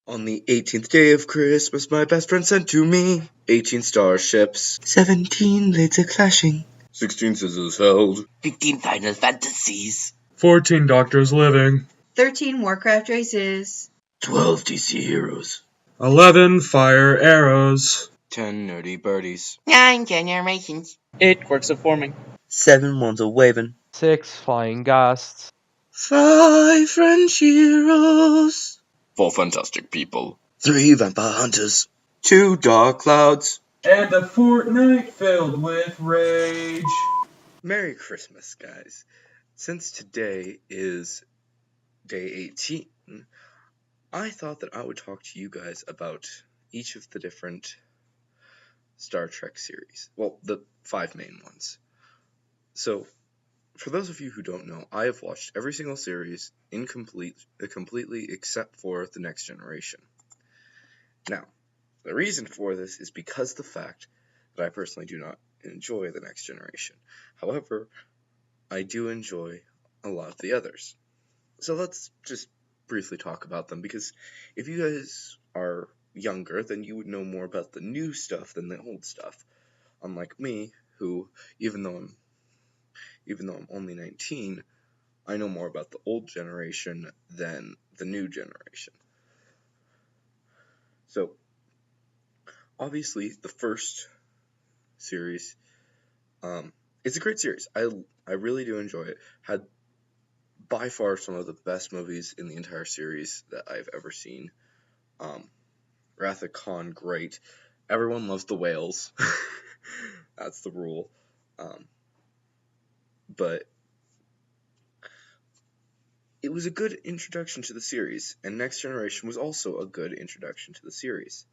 On the 18th day of Christmas, my best friend sent to me 18 starships, 17 blades a-clashing, 16 scissors held, 15 Final Fantasies, 14 Doctors Living, 13 Warcraft races, 12 DC heroes, 11 Fire Arrows, 10 nerdy birdies, 9 Generations, 8 Quirks of Forming, 7 wands of waving, 6 Flying Ghasts, 5 French heroes, 4 Fantastic People, 3 vampire hunters, 2 dark clouds, and a fortnight filled with rage. Merry Christmas, guys. Since today is day 18, I thought that I would talk to you guys about each of the different Star Trek series. Well, the 5 main ones. So, for those of you who don't know, I have watched every single series completely except for The Next Generation. Now, the reason for this is because of the fact that I personally do not enjoy The Next Generation. However, I do enjoy a lot of the others. So let's just briefly talk about them, because if you guys are younger, then you would know more about the new stuff than the old stuff. Unlike me, who, even though I'm only 19, I know more about the old generation than the new generation. So, obviously, the first series, it's a great series. I really do enjoy it. Had by far some of the best movies in the entire series that I've ever seen. Wrath of Khan, great. Everyone loves the whales. That's the rule. But it was a good introduction to the series, and Next Generation was also a good introduction to the series.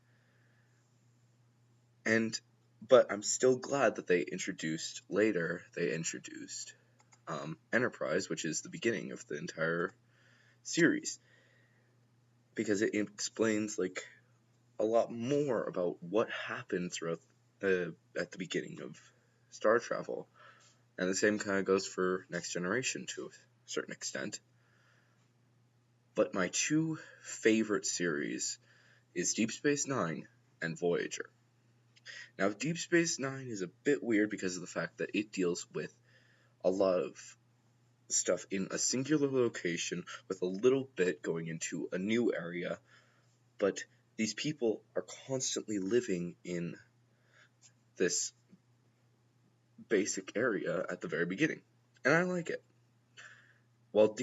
But I'm still glad that they introduced Enterprise, which is the beginning of the entire series, because it explains a lot more about what happened throughout at the beginning of star travel, and the same kind of goes for Next Generation to a certain extent. But my two favorite series is Deep Space Nine and Voyager. Now, Deep Space Nine is a bit weird because of the fact that it deals with a lot of stuff in a singular location with a little bit going into a new area, but these people are constantly living in this basic area at the very beginning, and I like it. While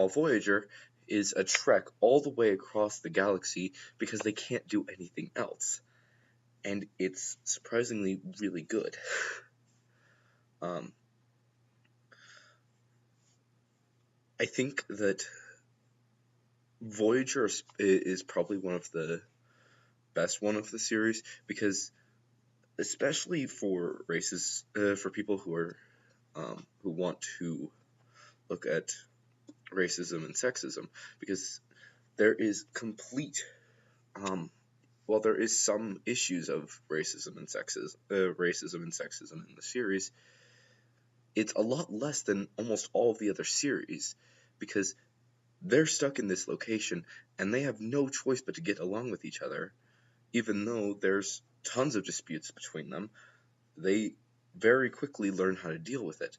Voyager is a trek all the way across the galaxy because they can't do anything else, and it's surprisingly really good. I think that Voyager is probably one of the best one of the series, because especially for races, for people who are who want to look at racism and sexism, because there is while there is some issues of racism and sexism in the series, it's a lot less than almost all of the other series, because they're stuck in this location and they have no choice but to get along with each other. Even though there's tons of disputes between them, they very quickly learn how to deal with it.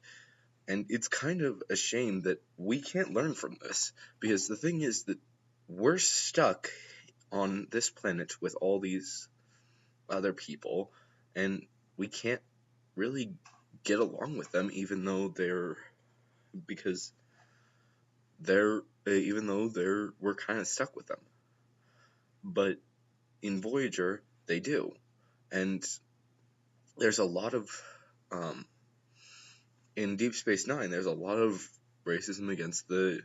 And it's kind of a shame that we can't learn from this, because the thing is that we're stuck on this planet with all these other people, and we can't really get along with them, even though we're kind of stuck with them. But in Voyager, they do. And there's a lot of, in Deep Space Nine, there's a lot of racism against the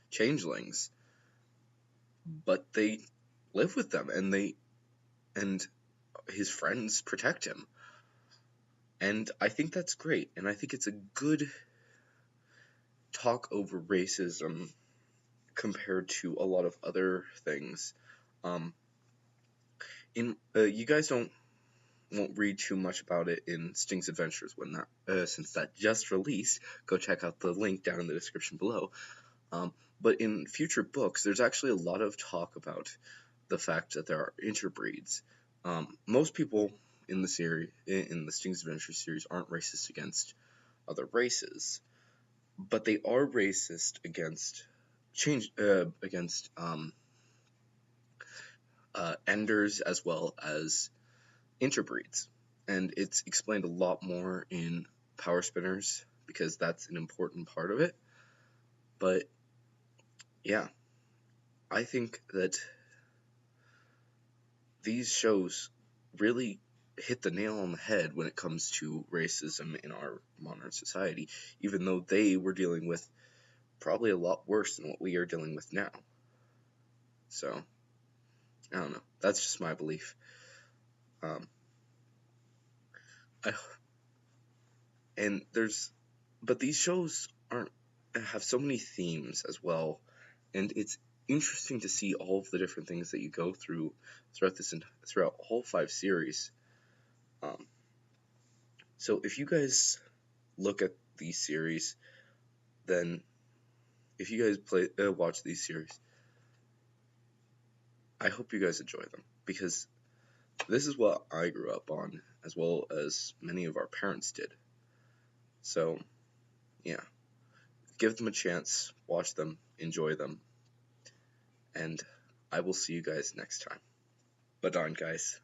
changelings. But they live with them, and his friends protect him. And I think that's great, and I think it's a good talk over racism compared to a lot of other things. You guys won't read too much about it in Sting's Adventures since that just released. Go check out the link down in the description below. But in future books, there's actually a lot of talk about the fact that there are interbreeds. Most people in the series, in the Sting's Adventure series, aren't racist against other races, but they are racist against enders as well as interbreeds, and it's explained a lot more in Power Spinners because that's an important part of it. But yeah, I think that these shows really hit the nail on the head when it comes to racism in our modern society, even though they were dealing with probably a lot worse than what we are dealing with now. So, I don't know. That's just my belief. But these shows have so many themes as well, and it's interesting to see all of the different things that you go through throughout all 5 series. So if you guys look at these series, then if you guys watch these series, I hope you guys enjoy them, because this is what I grew up on, as well as many of our parents did. So, yeah, give them a chance, watch them, enjoy them, and I will see you guys next time. Badon, guys.